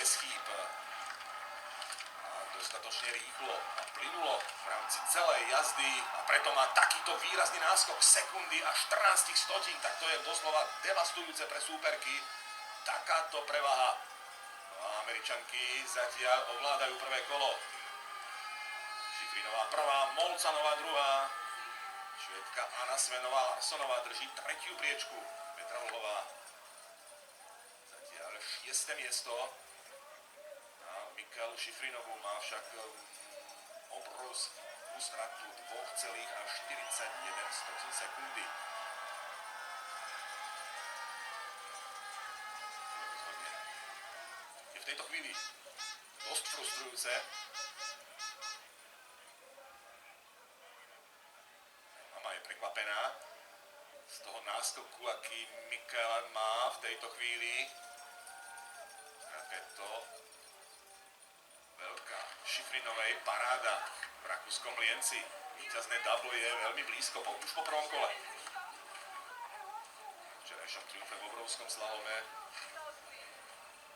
bez chýb a dostatočne rýchlo a plynulo v rámci celej jazdy a preto má takýto výrazný náskok sekundy a 14 stotín, tak to je doslova devastujúce pre súperky. Takáto prevaha. No a Američanky zatiaľ ovládajú prvé kolo. Šifrinová prvá, Molcanová druhá. Švédka Anna Svenová Larsonová drží tretiu priečku. Petra Vlhová zatiaľ 6. miesto. A Mikaelu Šifrinovú má však obrovskú stratu 2,41 sekundy. Je v tejto chvíli dosť frustrujúce. Mama je prekvapená z toho náskoku, aký Mikaela má v tejto chvíli. Skrátka je to veľká Šifrinovej paráda v rakúskom Lienci. Víťazné double je veľmi blízko už po prvom kole. V včerajšom triumfe v obrovskom slalome